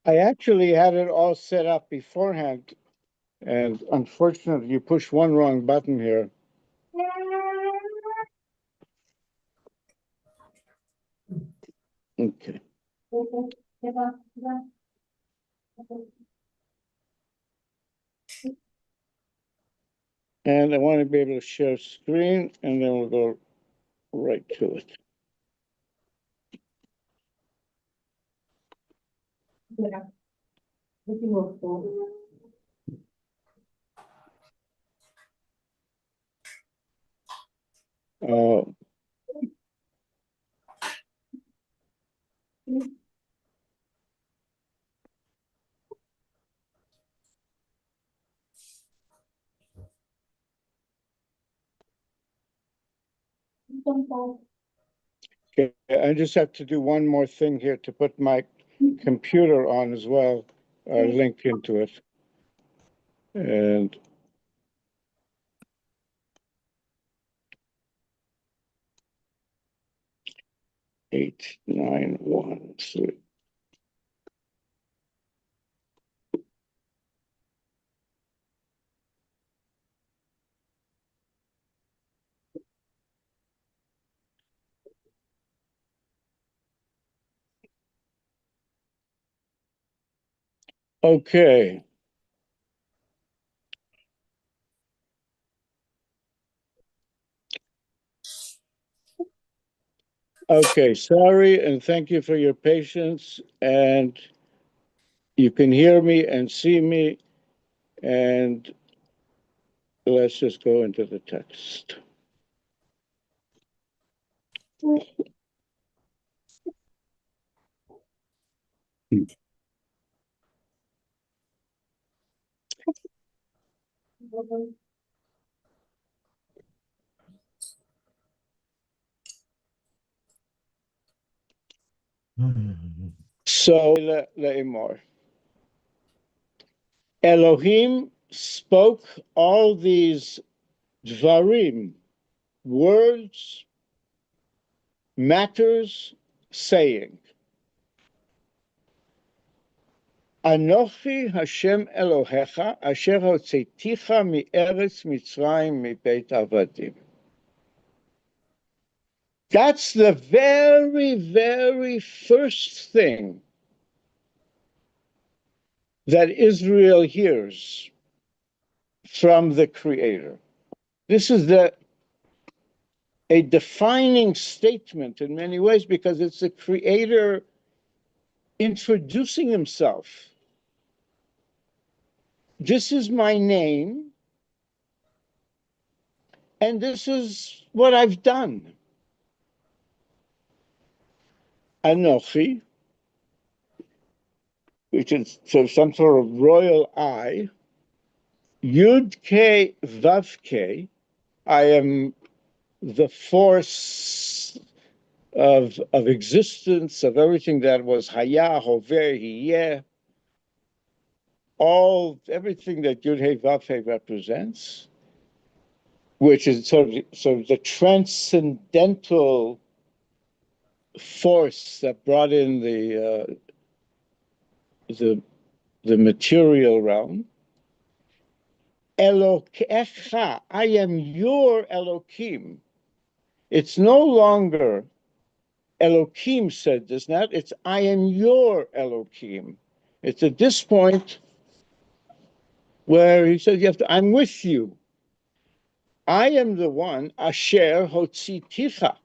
I actually had it all set up beforehand, and unfortunately, you push one wrong button here. Okay. And I want to be able to share screen, and then we'll go right to it. Uh, okay, I just have to do one more thing here to put my computer on as well, link into it. And 8913. Okay. Okay, sorry, and thank you for your patience. And you can hear me and see me. And let's just go into the text. So, Le'imor. Elohim spoke all these dvarim, words, matters, saying, Anochi Hashem Elohecha, asher hotzeticha mi'eretz Mitzrayim mi'beit avadim. That's the very, very first thing that Israel hears from the Creator. This is a defining statement in many ways because it's the Creator introducing himself. This is my name, and this is what I've done. Anochi, which is some sort of royal I. Yud K Vav K, I am the force of existence, of everything that was Haya, Hover, Hiyeh, everything that Yud He Vav He represents, which is sort of the transcendental force that brought in the material realm. Elokecha, I am your Elokim. It's no longer Elokim said this, not it's I am your Elokim. It's at this point where he says I'm with you. I am the one Asher Hotziticha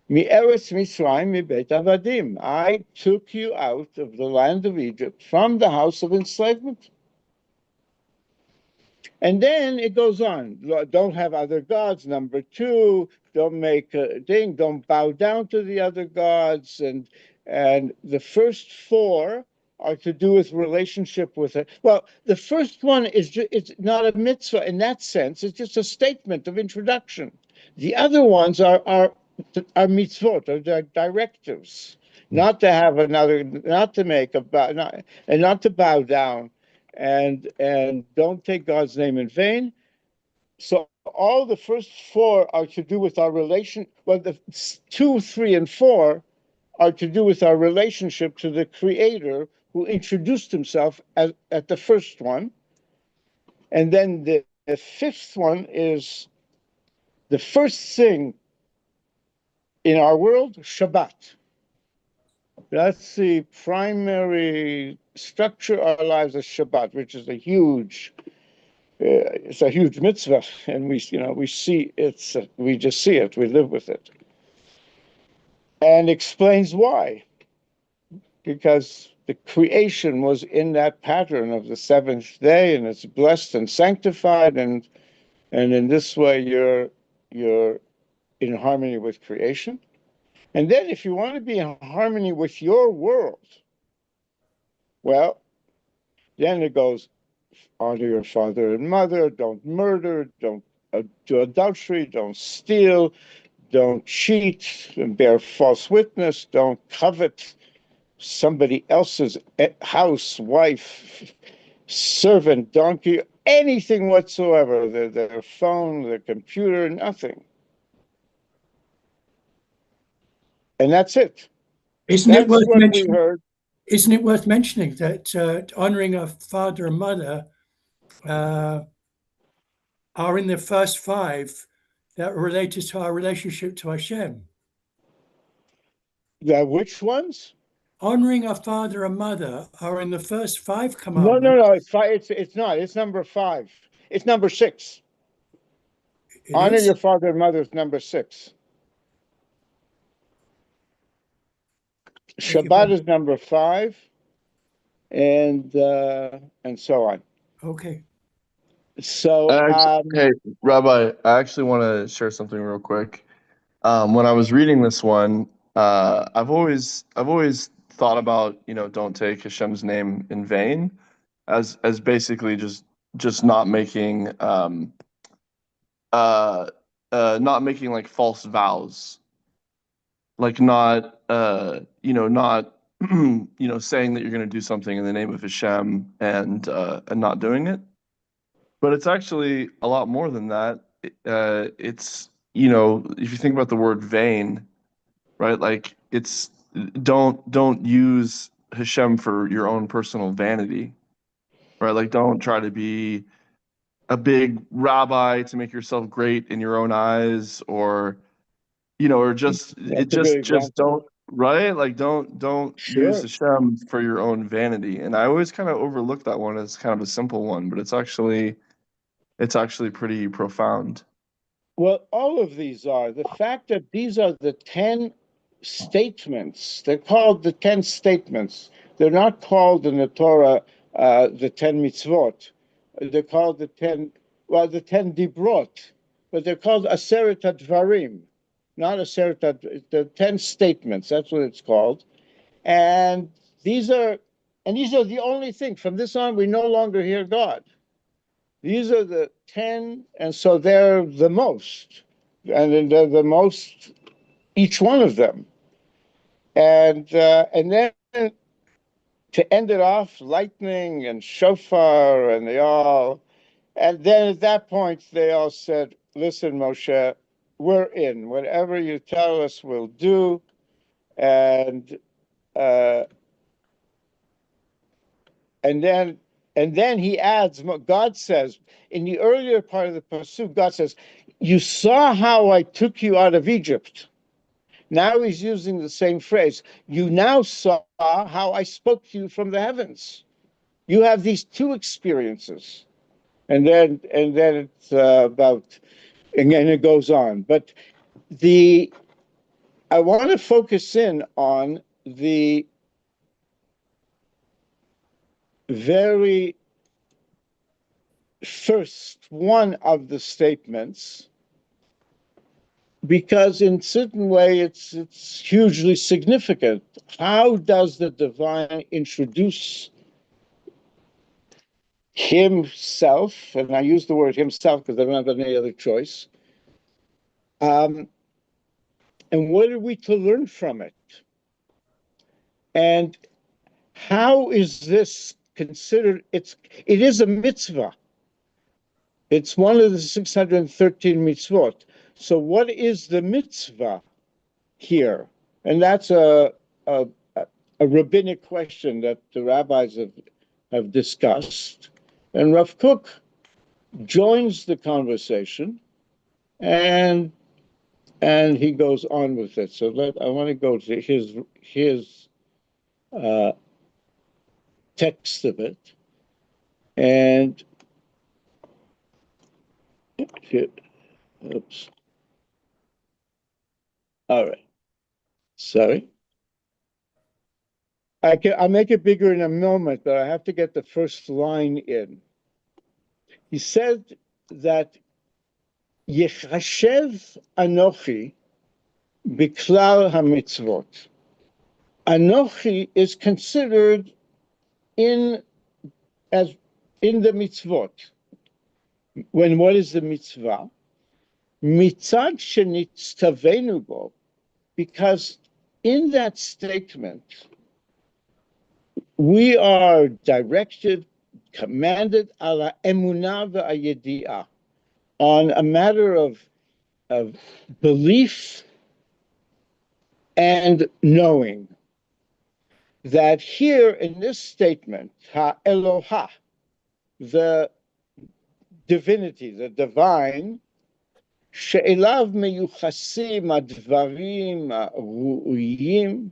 mi'eretz Mitzrayim mi'beit avadim. I took you out of the land of Egypt from the house of enslavement. And then it goes on. Don't have other gods. Number 2, don't make a thing. Don't bow down to the other gods. And the first 4 are to do with relationship with it. Well, the first one it's not a mitzvah in that sense. It's just a statement of introduction. The other ones are mitzvot, are directives. Not to have another, not to make and not to bow down. And don't take God's name in vain. So all the first 4 are to do with our relation. Well, the 2, 3, and 4 are to do with our relationship to the Creator, who introduced himself at the first one. And then the fifth one is the first thing in our world, Shabbat. That's the primary structure of our lives is Shabbat, which is it's a huge mitzvah, and we see it's we just see it, we live with it, and explains why, because the creation was in that pattern of the seventh day, and it's blessed and sanctified, and in this way you're in harmony with creation. And then if you want to be in harmony with your world, well, then it goes, honor your father and mother, don't murder, don't do adultery, don't steal, don't cheat and bear false witness, don't covet somebody else's house, wife, servant, donkey, anything whatsoever, their phone, their computer, nothing. And that's it. Isn't it worth what we mentioning? heard. Isn't it worth mentioning that honoring a father and mother are in the first five that are related to our relationship to Hashem? Which ones? Honoring our father and mother are in the first five No, commandments. it's not. It's number 5. It's number 6. It Honor is? your father and mother is number 6. Shabbat is number 5, and so on. Okay. So, hey, Rabbi, I actually want to share something real quick. When I was reading this one, I've always thought about, don't take Hashem's name in vain, as basically just not making like false vows, like not not saying that you're going to do something in the name of Hashem and not doing it. But it's actually a lot more than that. It's if you think about the word vain, right? Like it's don't use Hashem for your own personal vanity, right? Like don't try to be a big rabbi to make yourself great in your own eyes, or or just that's a good just example. don't, right? Like don't use Sure. Hashem for your own vanity. And I always kind of overlook that one as kind of a simple one, but it's actually pretty profound. Well, all of these are. The fact that these are the 10 statements, they're called the 10 statements. They're not called in the Torah the 10 mitzvot. They're called the 10 dibrot, but they're called Aseret HaDvarim, not Aseret the 10 statements. That's what it's called. And these are the only thing. From this on, we no longer hear God. These are the 10, and so they're the most. And they're the most, each one of them. And then to end it off, lightning and shofar, and and then at that point, they all said, listen, Moshe, we're in. Whatever you tell us, we'll do. And then he adds, God says, in the earlier part of the Pasuk, God says, you saw how I took you out of Egypt. Now he's using the same phrase. You now saw how I spoke to you from the heavens. You have these two experiences. And then it's about, and then it goes on. But I want to focus in on the very first one of the statements, because in a certain way it's hugely significant. How does the divine introduce himself? And I use the word himself because I don't have any other choice. And what are we to learn from it? And how is this considered? It is a mitzvah. It's one of the 613 mitzvot. So what is the mitzvah here? And that's a a rabbinic question that the rabbis have discussed. And Rav Kook joins the conversation, and he goes on with it. So I want to go to his text of it, and oops. All right. Sorry. I'll make it bigger in a moment, but I have to get the first line in. He said that Yechashev Anochi Biklal HaMitzvot. Anochi is considered in the mitzvot. What is the mitzvah? Mitzad shenitztavenu bo, because in that statement we are directed, commanded ala emunah v'ayedi'ah, on a matter of belief and knowing. That here in this statement, ha-Elohah, the divinity, the divine, she'elav meyuchasim advarim ha'ru'uyim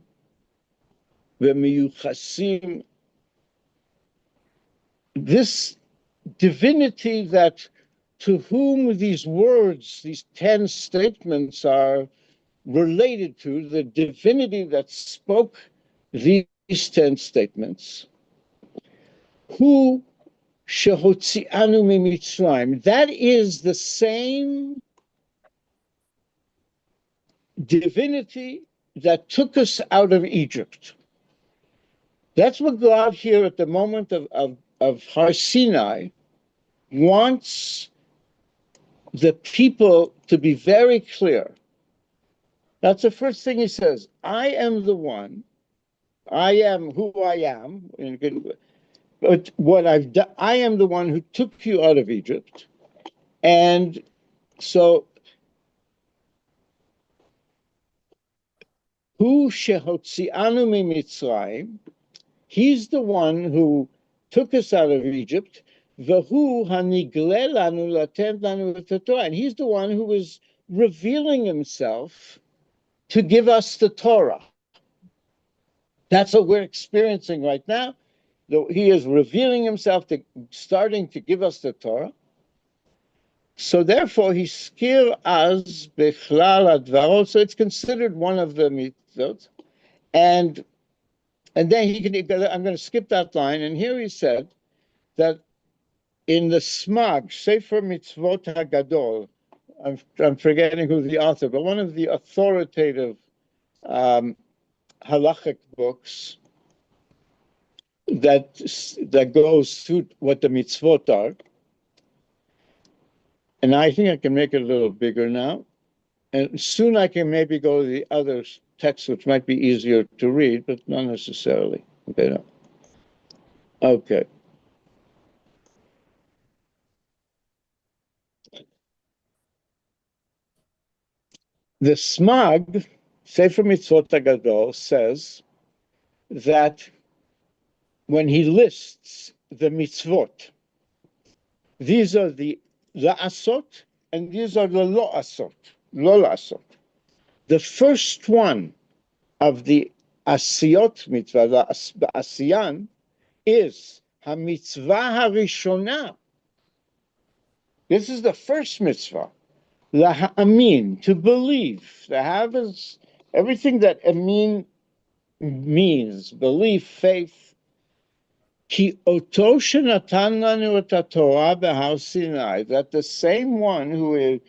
ve'meyuchasim, this divinity that to whom these words, these 10 statements are related to, the divinity that spoke these 10 statements, who shehotzianu mimitzrayim, that is the same divinity that took us out of Egypt. That's what God here at the moment of Har Sinai wants the people to be very clear. That's the first thing he says. I am the one. I am who I am. But what I've done, I am the one who took you out of Egypt. And so, Hu shehotzianu mimitzrayim, he's the one who took us out of Egypt. V'hu hanigle lanu latem lanu et Torah, and he's the one who is revealing himself to give us the Torah. That's what we're experiencing right now. He is revealing himself, starting to give us the Torah. So therefore, he skir az bechlal advarot. So it's considered one of the mitzvot. And then I'm going to skip that line. And here he said that in the Smag, Sefer Mitzvot HaGadol, I'm forgetting who the author, but one of the authoritative halachic books that goes through what the mitzvot are. And I think I can make it a little bigger now. And soon I can maybe go to the other text, which might be easier to read, but not necessarily. Okay. No. Okay. The Smag, Sefer Mitzvot HaGadol, says that when he lists the mitzvot, these are the la'asot, and these are the lo la'asot. The first one of the asiyot mitzvah, the asiyan, is ha-mitzvah harishona. This is the first mitzvah. La'amin, to believe. To have is everything that amin means, belief, faith. Ki oto shenatan lanu et Torah b'Har Sinai, that the same one who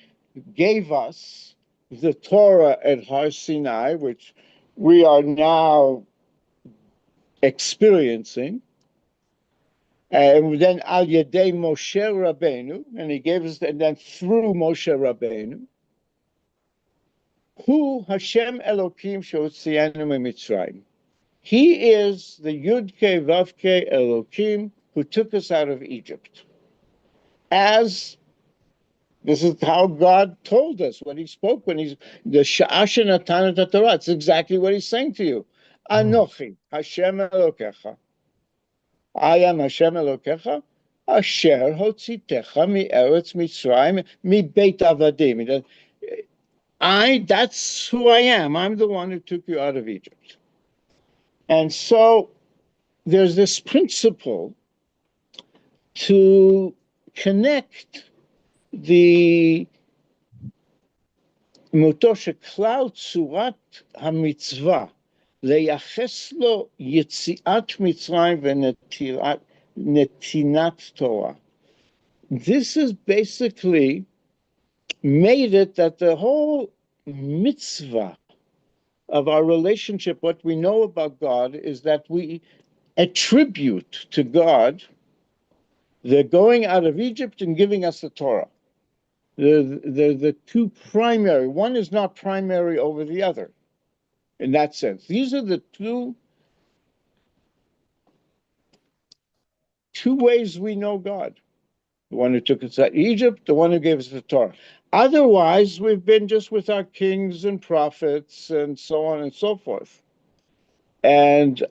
gave us the Torah at Har Sinai, which we are now experiencing, and then al yedei Moshe Rabbeinu, and he gave us, and then through Moshe Rabbeinu, Hu Hashem Elokim shehotzianu mimitzrayim. He is the Yud-Ke Vav-Ke Elokim who took us out of Egypt. As this is how God told us when he spoke, when he's the Sha'asha Natan et Torah. It's exactly what he's saying to you. Anochi, Hashem Elokecha. I am Hashem Elokecha, asher hotzitecha mi'eretz Mitzrayim mi'beit avadim. That's who I am. I'm the one who took you out of Egypt. And so there's this principle to connect the דמותו שכלל צורת המצווה, לייחס לו יציאת מצרים ונתינת תורה. This is basically made it that the whole mitzvah of our relationship, what we know about God, is that we attribute to God the going out of Egypt and giving us the Torah. The two primary, one is not primary over the other in that sense. These are the two ways we know God. The one who took us out of Egypt, the one who gave us the Torah. Otherwise, we've been just with our kings and prophets and so on and so forth. And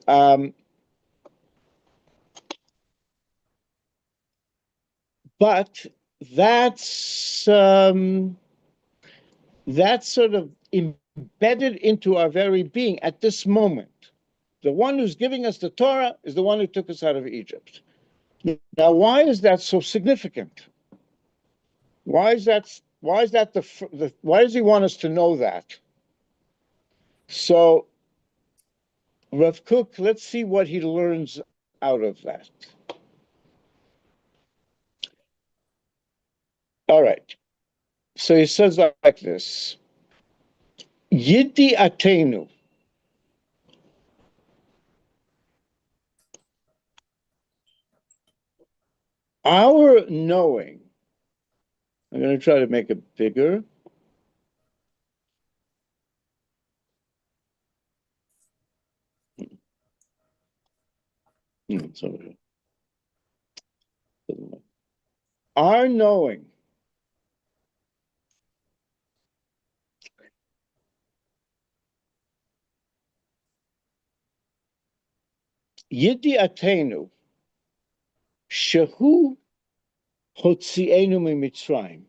but that's sort of embedded into our very being at this moment. The one who's giving us the Torah is the one who took us out of Egypt. Now, why is that so significant? Why does he want us to know that? So, Rav Kook, let's see what he learns out of that. All right. So he says like this: Yidi atenu. Our knowing. I'm going to try to make it bigger. Our knowing Yidi atenu shehu hotzienu miMitzrayim.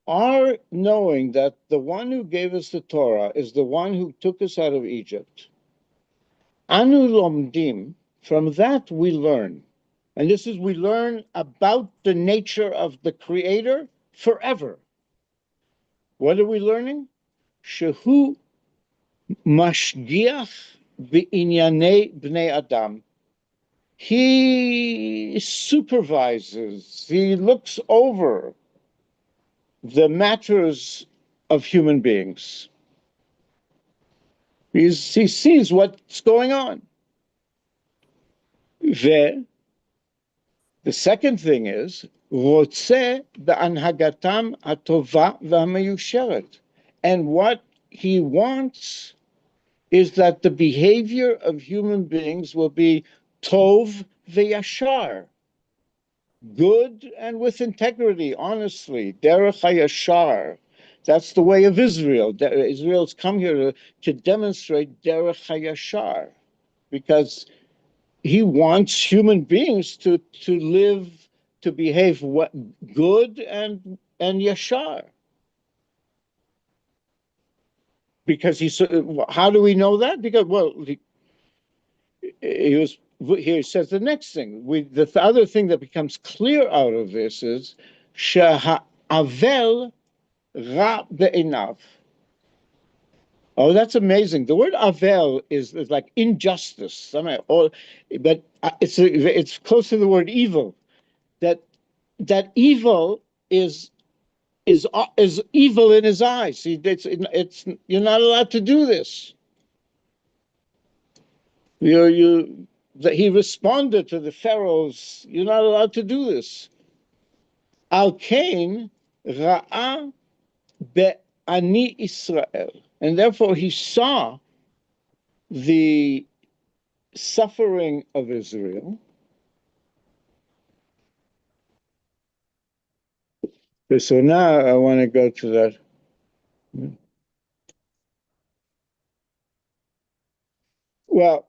Our knowing that the one who gave us the Torah is the one who took us out of Egypt. Anu lomdim, from that we learn. And this is, we learn about the nature of the Creator forever. What are we learning? Shehu mashgiach b'inyanei bnei Adam. He supervises, he looks over the matters of human beings. He sees what's going on. The second thing is, רוצה בהנהגתם הטובה והמיושרת. And what he wants is that the behavior of human beings will be tov v'yashar, good and with integrity, honestly, derech hayashar. That's the way of Israel. Israel's come here to demonstrate derech hayashar, because he wants human beings to live, to behave good and yashar. Because how do we know that? Because, well, he says the next thing. The other thing that becomes clear out of this is sheha'avel ra be'enav. Oh, that's amazing. The word avel is like injustice, but it's close to the word evil. That evil is evil in his eyes. You're not allowed to do this. He responded to the pharaohs. You're not allowed to do this. Al kain ra'a be'ani Israel, and therefore he saw the suffering of Israel. So now I want to go to that. Well,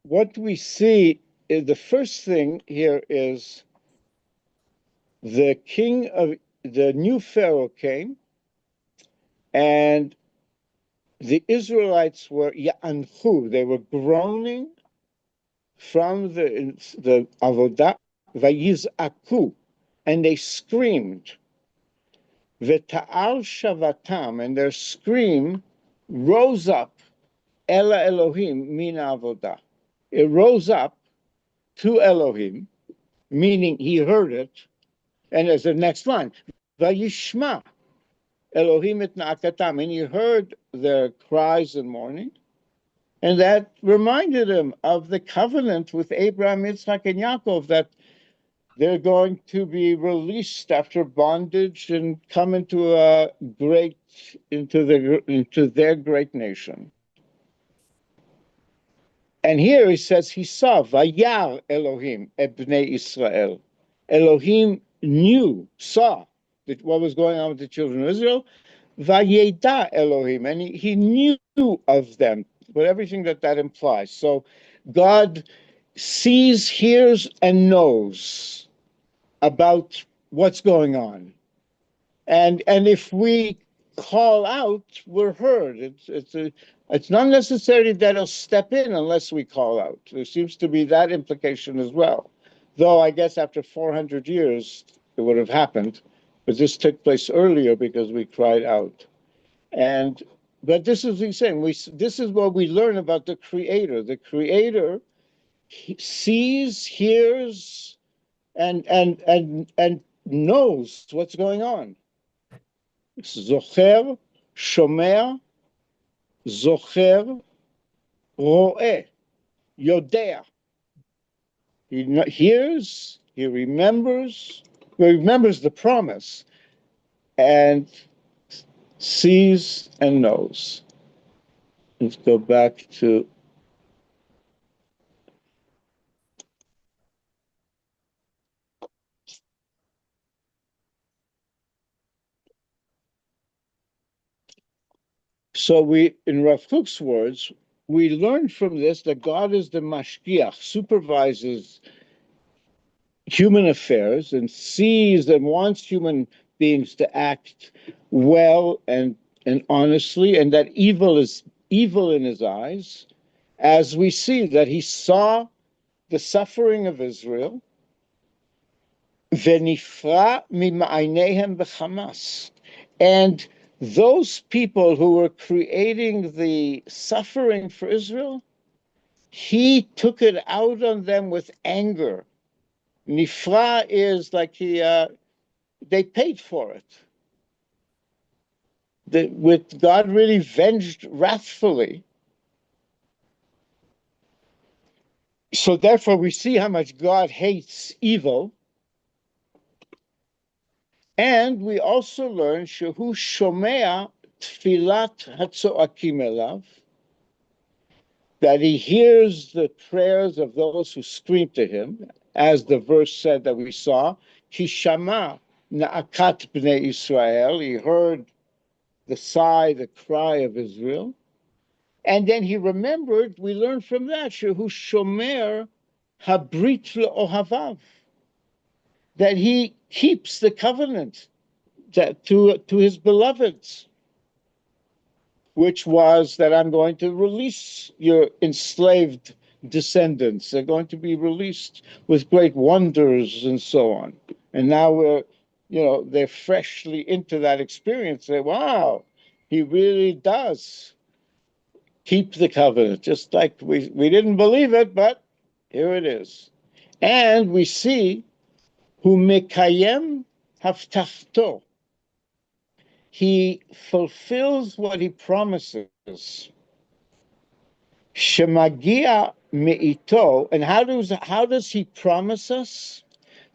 what we see is the first thing here is the new Pharaoh came, and the Israelites were ya'anchu, they were groaning from the avodah, vayiz'aku, and they screamed. V'ta'al shavatam, and their scream rose up, Ela Elohim min avodah. It rose up to Elohim, meaning he heard it. And as the next line, Vayishma Elohim et na'akatam, and he heard their cries and mourning. And that reminded him of the covenant with Abraham, Yitzchak, and Yaakov, that they're going to be released after bondage and come into their great nation. And here he says he saw Vayar Elohim et bnei Israel. Elohim saw what was going on with the children of Israel. Vayeda Elohim, and he knew of them, with everything that implies. So God sees, hears, and knows about what's going on. And if we call out, we're heard. It's not necessarily that he'll step in unless we call out. There seems to be that implication as well. Though I guess after 400 years it would have happened, but this took place earlier because we cried out. But this is what he's saying. This is what we learn about the Creator. The Creator sees, hears, and knows what's going on. זוכר, שומע, זוכר, רואה, יודע. He hears, he remembers the promise, and sees and knows. Let's go back to So in Rav Kook's words, we learn from this that God is the mashgiach, supervises human affairs and sees and wants human beings to act well and honestly, and that evil is evil in his eyes, as we see that he saw the suffering of Israel, v'nifra mima'anehem b'chamas, and those people who were creating the suffering for Israel, he took it out on them with anger. Nifra is like they paid for it. With God really venged wrathfully. So therefore we see how much God hates evil. And we also learn shehu shomea tfilat hatzoakim elav, that he hears the prayers of those who scream to him, as the verse said that we saw, Ki shama na'akat bnei Israel, he heard the sigh, the cry of Israel. And then he remembered, we learn from that, shehu shomer habrit le'ohavav, that he keeps the covenant to his beloveds, which was that I'm going to release your enslaved descendants. They're going to be released with great wonders and so on. And now they're freshly into that experience. Say, wow, he really does keep the covenant, just like we didn't believe it, but here it is. And we see hu mekayem haftachto, he fulfills what he promises. Shemagia me'ito, and how does he promise us?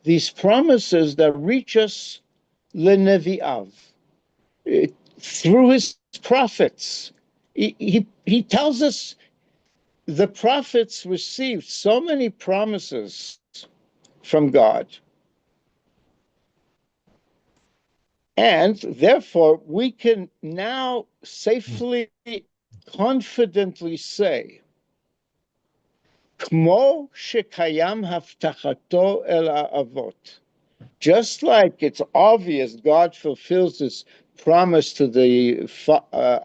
These promises that reach us lenevi'av, through his prophets. He tells us the prophets received so many promises from God. And therefore, we can now safely, confidently say כמו שקיים הבטחתו אל האבות. Just like it's obvious God fulfills his promise to the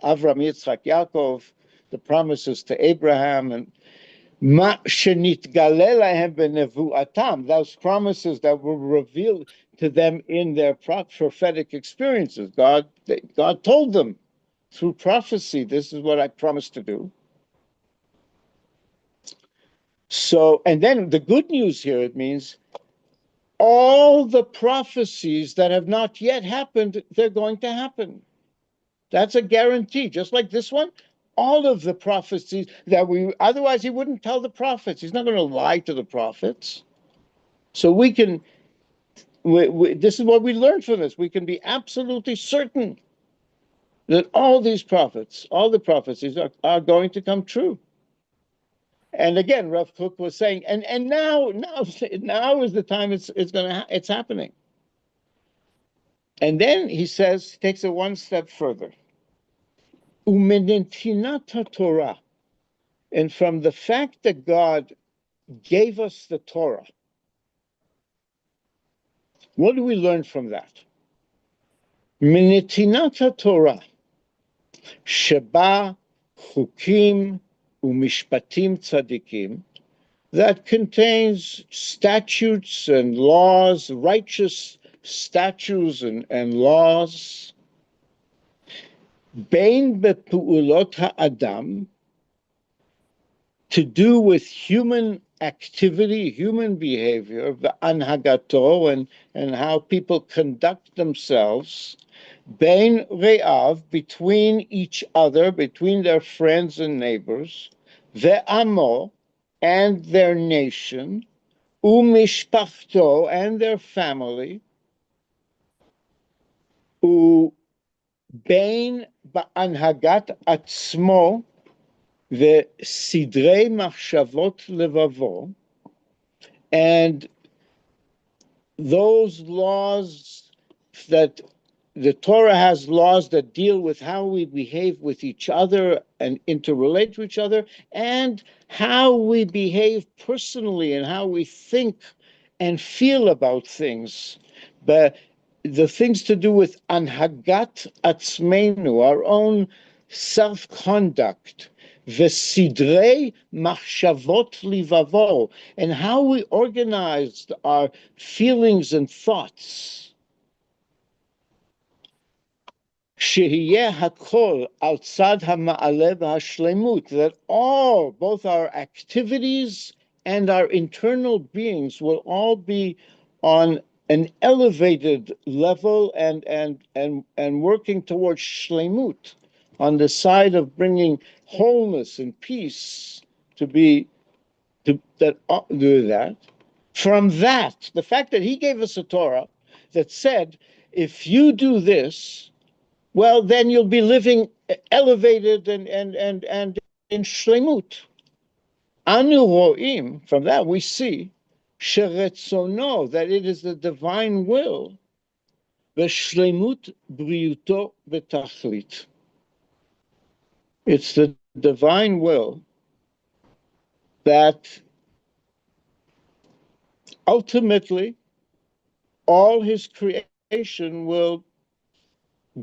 Avram, Yitzchak, Yaakov, the promises to Abraham, and מה שנתגלה להם בנבואתם, those promises that were revealed to them in their prophetic experiences. God told them through prophecy, this is what I promised to do. So, and then the good news here, it means all the prophecies that have not yet happened, they're going to happen. That's a guarantee, just like this one. All of the prophecies that otherwise he wouldn't tell the prophets. He's not going to lie to the prophets. So we can, this is what we learned from this. We can be absolutely certain that all these prophets, all the prophecies are going to come true. And again, Rav Kook was saying, and now is the time it's happening. And then he says, takes it one step further. Umenintinat Torah, and from the fact that God gave us the Torah, what do we learn from that? Menitinat Torah, sheba chukim umishpatim tzadikim, that contains statutes and laws, righteous statutes and laws, bein bepu'ulot ha'adam, to do with human activity, human behavior, the anhagato, and how people conduct themselves, bein re'av, between each other, between their friends and neighbors, ve'amo, and their nation, umishpachto, and their family, ubein ba'anhagat atzmo, ve'sidrei machshavot levavo, and those laws that the Torah has laws that deal with how we behave with each other and interrelate to each other, and how we behave personally and how we think and feel about things. But the things to do with anhagat atzmeinu, our own self-conduct, v'sidrei machshavot livavo, and how we organized our feelings and thoughts. שיהיה הכל על צד המעלה והשלמות, that all, both our activities and our internal beings will all be on an elevated level and working towards shlemut, on the side of bringing wholeness and peace to do that. From that, the fact that he gave us a Torah that said, if you do this, well, then you'll be living elevated and in shlemut. Anu ro'im, from that we see, sheretzono, that it is the divine will, v'shlemut briuto betachlit. It's the divine will that ultimately all his creation will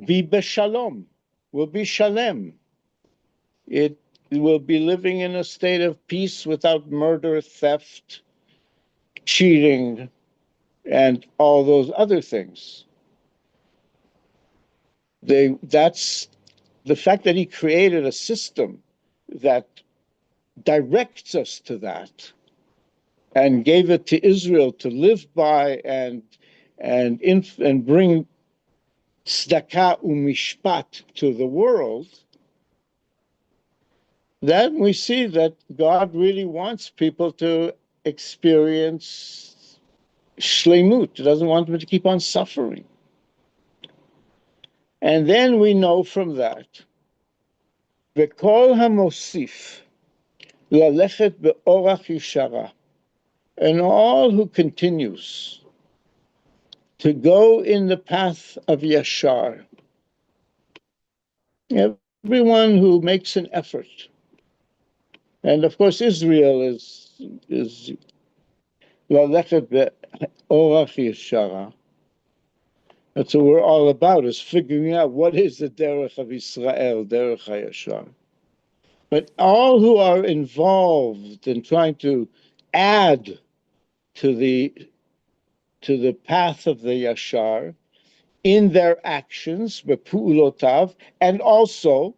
be beshalom, will be shalem. It will be living in a state of peace without murder, theft, cheating, and all those other things. That's the fact that he created a system that directs us to that and gave it to Israel to live by and bring tzedakah umishpat to the world. Then we see that God really wants people to experience shlemut. He doesn't want them to keep on suffering. And then we know from that, v'kol hamosif lalechet be'orach yishara, and all who continues to go in the path of Yashar, everyone who makes an effort. And of course, Israel is is ללכת באורח ישרה. That's what we're all about, is figuring out what is the derech of Israel, derech hayashar. But all who are involved in trying to add to the path of the yashar in their actions, bepu'ulotav, and also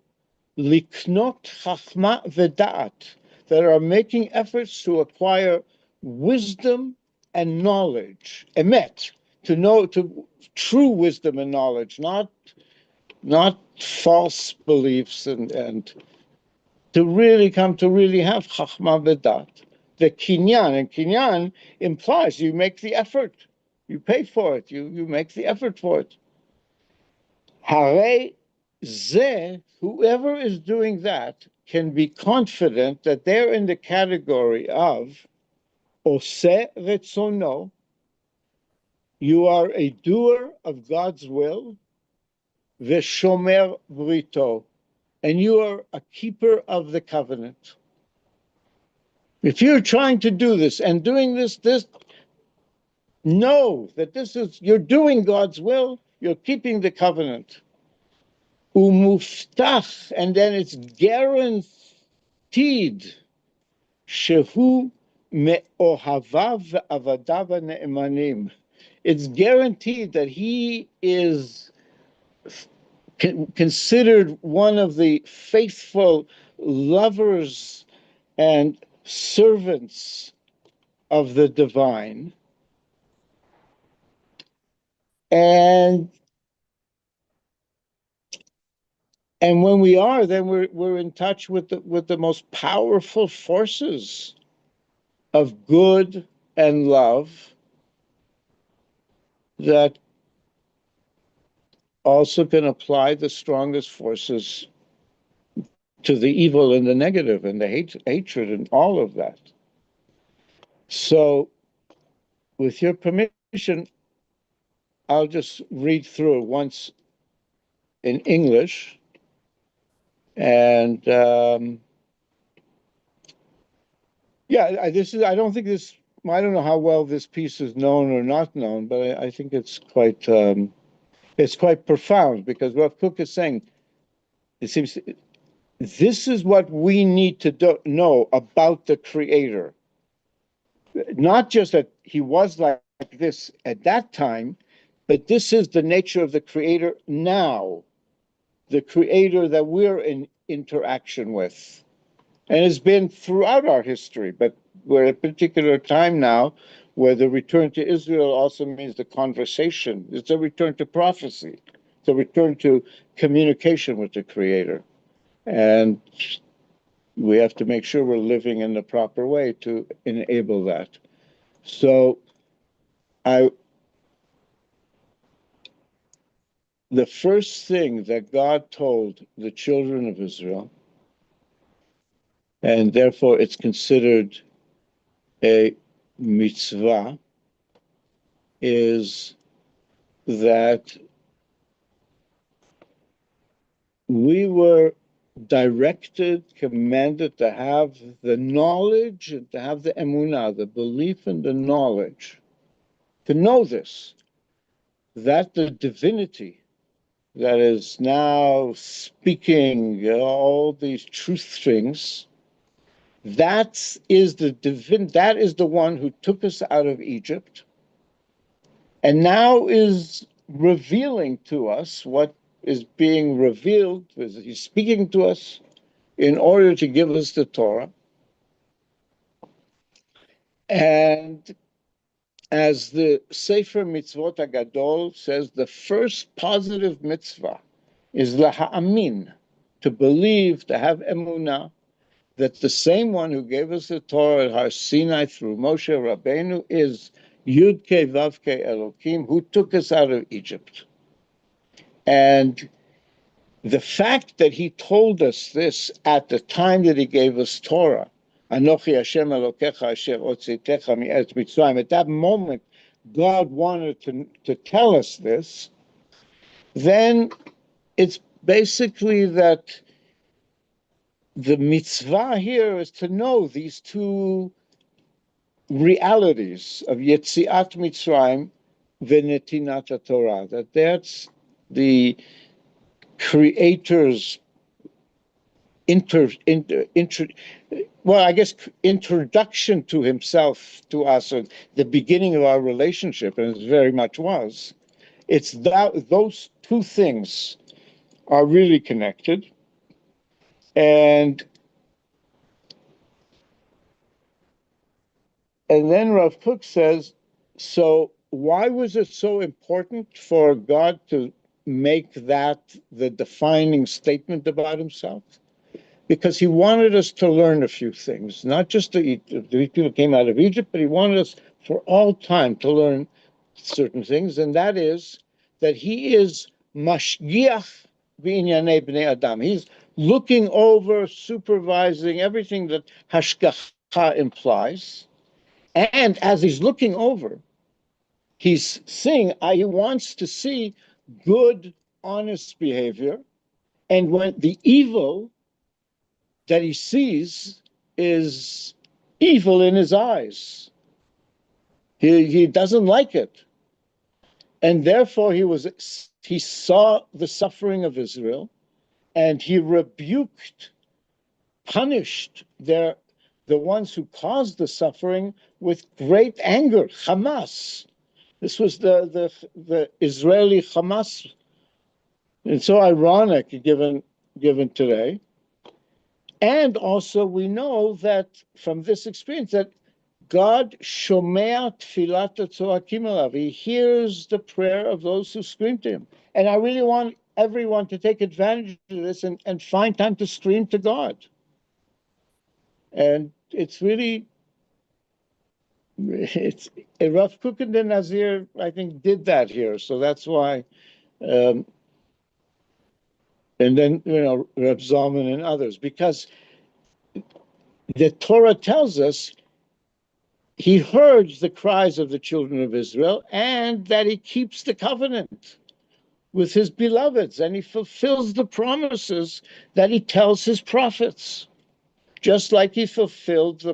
liknot chachma v'da'at, that are making efforts to acquire wisdom and knowledge, emet, to know, to true wisdom and knowledge, not false beliefs, and to really come to really have chachma v'da'at. The kinyan, and kinyan implies you make the effort, you pay for it, you make the effort for it. Hare ze, whoever is doing that can be confident that they're in the category of oseh retzono. You are a doer of God's will, veshomer brito, and you are a keeper of the covenant. If you're trying to do this and doing this, know that you're doing God's will, you're keeping the covenant. Umuftach, and then it's guaranteed, shehu me'ohavav ve'avadav ne'emanim. It's guaranteed that he is considered one of the faithful lovers and servants of the divine. And when we are, then we're in touch with the most powerful forces of good and love that also can apply the strongest forces to the evil and the negative and the hatred and all of that. So, with your permission, I'll just read through it once in English. And I don't think this, I don't know how well this piece is known or not known, but I think it's quite profound, because what Kook is saying, it seems, this is what we need to know about the Creator. Not just that he was like this at that time, but this is the nature of the Creator now, the Creator that we're in interaction with. And it's been throughout our history, but we're at a particular time now where the return to Israel also means the conversation. It's a return to prophecy. It's a return to communication with the Creator. And we have to make sure we're living in the proper way to enable that. So the first thing that God told the children of Israel, and therefore it's considered a mitzvah, is that we were directed, commanded to have the knowledge and to have the emunah, the belief and the knowledge, to know this, that the divinity that is now speaking all these truth things, that is the one who took us out of Egypt and now is revealing to us what is being revealed. He's speaking to us in order to give us the Torah. And as the Sefer Mitzvot Agadol says, the first positive mitzvah is laha'amin, to believe, to have emunah, that the same one who gave us the Torah at Har Sinai through Moshe Rabbeinu is Yud Kei Vav Kei Elokim, who took us out of Egypt. And the fact that he told us this at the time that he gave us Torah, Anochi Hashem Elokecha Asher Hotzitecha Mi'eretz Mitzrayim, at that moment, God wanted to tell us this, then it's basically that the mitzvah here is to know these two realities of Yetziat Mitzrayim v'netinat Torah, that's the Creator's introduction to himself to us, or the beginning of our relationship, and it very much was. It's that those two things are really connected, and then Rav Kook says, so why was it so important for God to make that the defining statement about himself? Because he wanted us to learn a few things, not just the people came out of Egypt, but he wanted us for all time to learn certain things, and that is that he is mashgiach b'inyanei bnei adam. He's looking over, supervising everything that hashgacha implies, and as he's looking over, he's seeing, he wants to see good, honest behavior, and when the evil that he sees is evil in his eyes. He doesn't like it. And therefore he saw the suffering of Israel, and he rebuked, punished the ones who caused the suffering with great anger. Hamas. This was the Israeli Hamas. It's so ironic given today. And also we know that from this experience that God shomea tfilat hatzoakim alav. He hears the prayer of those who scream to him. And I really want everyone to take advantage of this and find time to scream to God. And it's really, Rav Kook and the Nazir, I think, did that here. So that's why, and then, Reb Zalman and others, because the Torah tells us he heard the cries of the children of Israel, and that he keeps the covenant with his beloveds, and he fulfills the promises that he tells his prophets, just like he fulfilled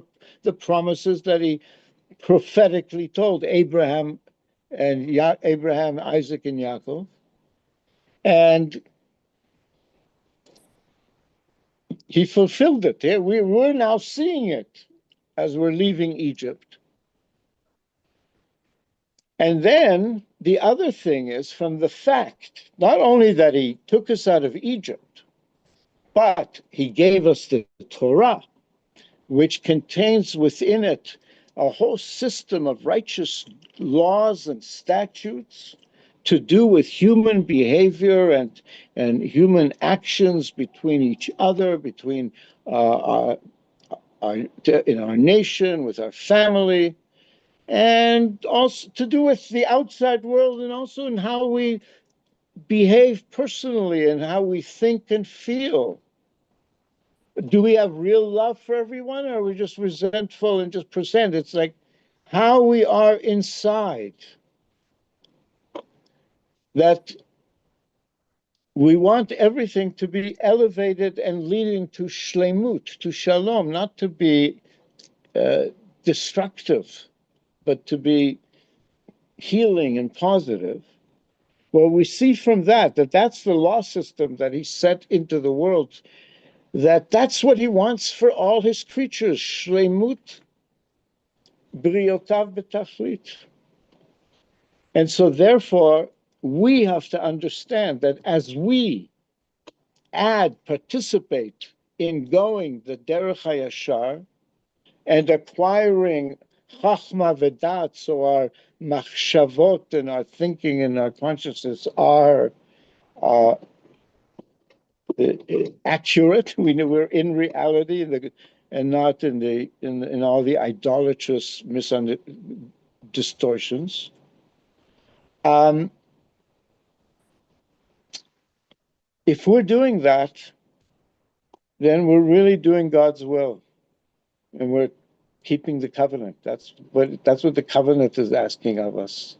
the promises that he prophetically told Abraham, Isaac, and Yaakov. And he fulfilled it. We're now seeing it as we're leaving Egypt. And then the other thing is, from the fact, not only that he took us out of Egypt, but he gave us the Torah, which contains within it a whole system of righteous laws and statutes to do with human behavior and human actions between each other, between in our nation, with our family, and also to do with the outside world, and also in how we behave personally and how we think and feel. Do we have real love for everyone, or are we just resentful and just pretend? It's like how we are inside. That we want everything to be elevated and leading to shlemut, to shalom, not to be destructive, but to be healing and positive. Well, we see from that's the law system that he set into the world, that's what he wants for all his creatures, shlemut briotav betachlit. And so therefore, we have to understand that as we participate in going the derech hayashar and acquiring chachma v'dat, so our machshavot and our thinking and our consciousness are accurate. We know we're in reality, and not in all the idolatrous distortions. If we're doing that, then we're really doing God's will, and we're keeping the covenant. That's what the covenant is asking of us.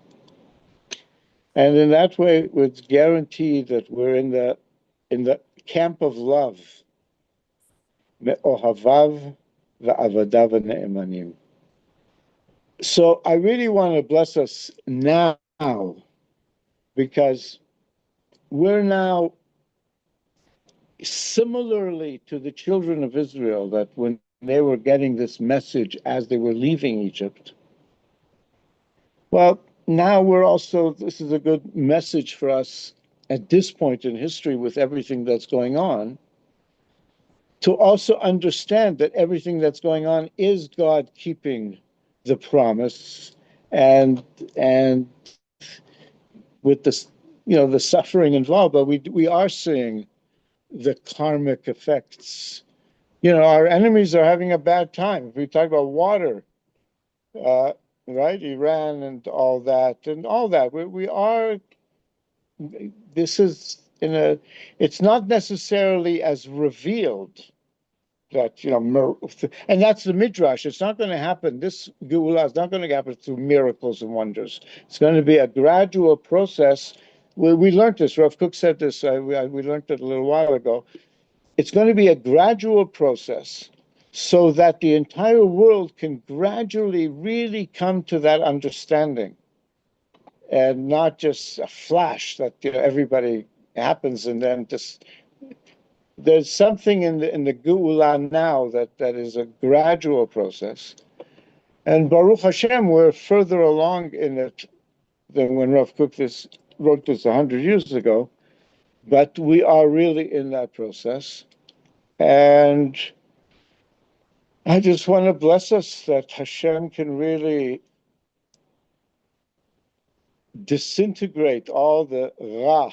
And in that way, it's guaranteed that we're in the camp of love. Me'ohavav va'avadav ne'emanim. So I really want to bless us now, because we're now similarly to the children of Israel, that when they were getting this message as they were leaving Egypt, well, now we're also, this is a good message for us at this point in history with everything that's going on, to also understand that everything that's going on is God keeping the promise, and with this, the suffering involved, but we are seeing the karmic effects. Our enemies are having a bad time. If we talk about water, right, Iran and all that, we are. This is it's not necessarily as revealed that, and that's the midrash. It's not going to happen. This geula is not going to happen through miracles and wonders. It's going to be a gradual process. We learned this. Rav Kook said this. We learned it a little while ago. It's going to be a gradual process, so that the entire world can gradually really come to that understanding, and not just a flash that everybody happens, and then just. There's something in the Geula now that is a gradual process. And Baruch Hashem, we're further along in it than when Rav Kook wrote this 100 years ago. But we are really in that process. And I just want to bless us that Hashem can really disintegrate all the Ra,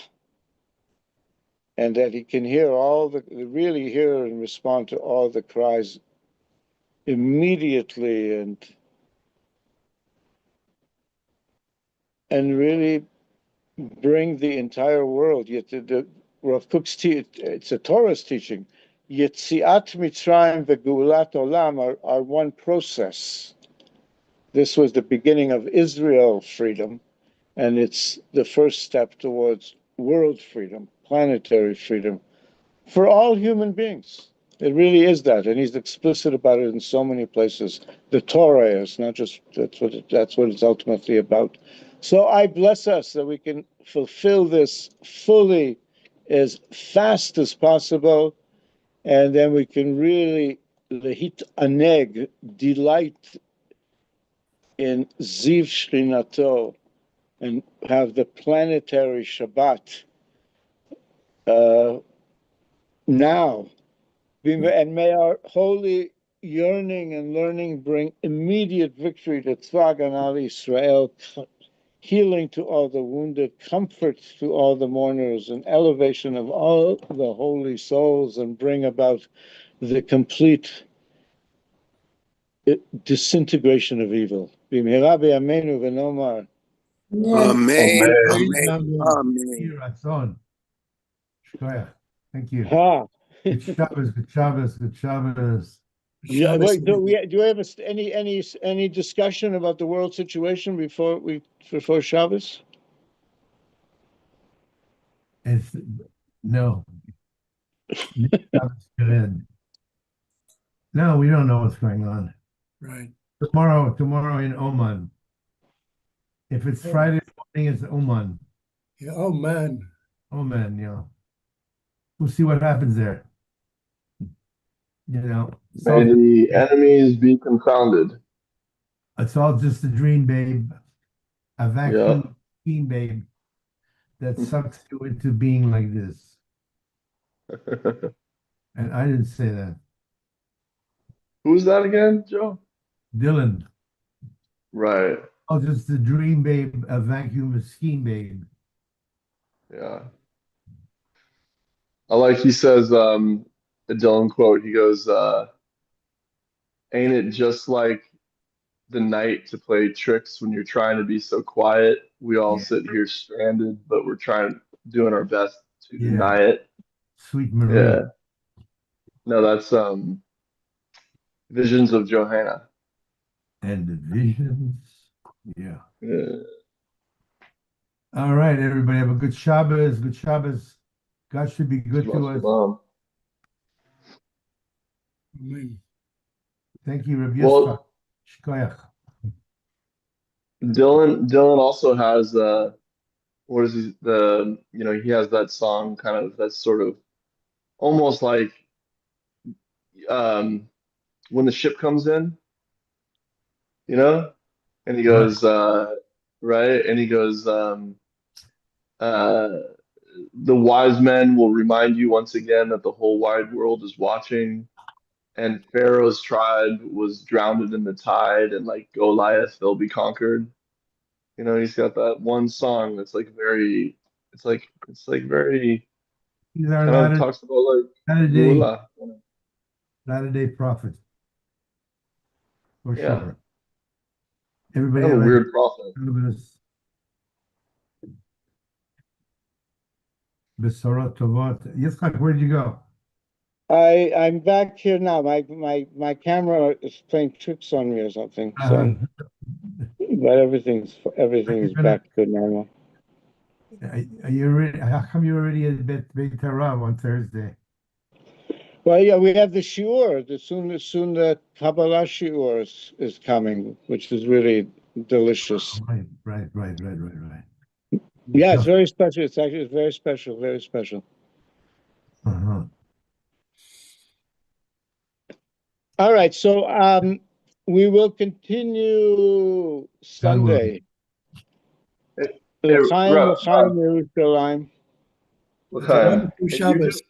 and that he can really hear and respond to all the cries immediately, and really bring the entire world. Yet the Rav Kook's it's a Torah's teaching. Yetziat Mitzrayim veGeulat Olam are one process. This was the beginning of Israel freedom, and it's the first step towards world freedom, planetary freedom, for all human beings. It really is that, and he's explicit about it in so many places. The Torah is not just that's what it's ultimately about. So I bless us that we can fulfill this fully, as fast as possible, and then we can really lehit aneg, delight in Ziv Shrinato, and have the planetary Shabbat now. And may our holy yearning and learning bring immediate victory to Tzva Haganah Israel, healing to all the wounded, comfort to all the mourners, and elevation of all the holy souls, and bring about the complete disintegration of evil. B'mehera b'yameinu v'nomar. Amen. Amen. Thank you. Ha. Good Shabbos, good Shabbos, good Shabbos. Yeah, wait, do we have any discussion about the world situation before Shabbos? It's no. Shabbos could end. No, we don't know what's going on. Right. Tomorrow in Oman. If it's Friday morning, it's Oman. Yeah. Oh man. Oman, yeah. We'll see what happens there. May the enemies be confounded. It's all just a dream, babe. A vacuum dream, babe, that sucks you into being like this. And I didn't say that. Who's that again, Joe? Dylan. Right. Oh, just a dream, babe, a vacuum scheme, babe. Yeah. I like he says, a Dylan quote, he goes, ain't it just like the night to play tricks when you're trying to be so quiet? We all sit here stranded, but we're doing our best to deny it. Sweet Marie. Yeah. No, that's Visions of Johanna. And the visions. Yeah. Yeah. All right, everybody. Have a good Shabbos. Good Shabbos. God should be good to us. Amen. Thank you, Rabbi Well, Yisrael. Shkoyach. Dylan also has what is he has that song kind of that's sort of almost like um when the ship comes in, you know, and he Right. goes right, and he goes uh the wise men will remind you once again that the whole wide world is watching, and Pharaoh's tribe was drowned in the tide, and like Goliath, they'll be conquered. You know, he's got that one song that's like very, it's like very These are kind of talks about like Latter-day, Geulah. Latter-day Prophets, for Yeah, sure. Everybody kind of a have weird prophet. a Besorot Tovot. Yitzchak, where'd you go? I'm back here now. My camera is playing tricks on me or something. Uh, So, but everything's gonna- back to normal. are you already, how come you're already at Beit Harav on Thursday? Well, yeah, we have the shiur. Soon the Kabbalah shiur is coming, which is really delicious. Right. Yeah, it's Just, very special. It's very special, very special. uh-huh. All right, so we will continue God willing. Sunday. Hey, hey, L'chaim, Rav, l'chaim, Yerushalayim. Have a L'chaim. wonderful Hey, Shabbos.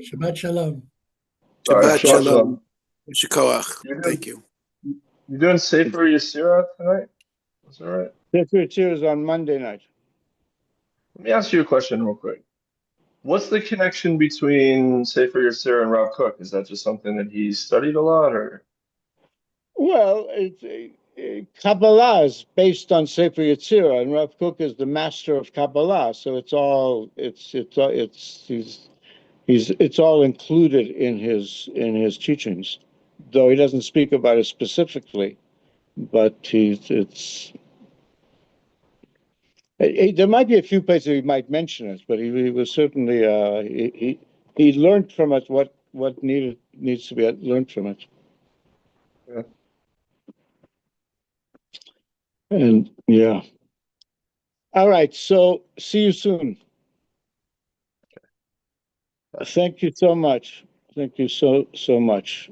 Shabbat Shalom. sorry, Shabbat Shabbat Shalom. Shalom. Shikoach. You're doing, Thank you. you're doing Sefer Yetzirah tonight? Is that right? Sefer Yetzirah is on Monday night. Let me ask you a question real quick. What's the connection between Sefer Yetzirah and Rav Kook? Is that just something that he studied a lot, or? Well, Kabbalah is based on Sefer Yetzirah, and Rav Kook is the master of Kabbalah. So it's all included in his teachings, though he doesn't speak about it specifically. But there might be a few places he might mention it, but he was certainly he learned from it what needs to be learned from it. Yeah. And yeah. All right. So see you soon. Thank you so much. Thank you so much.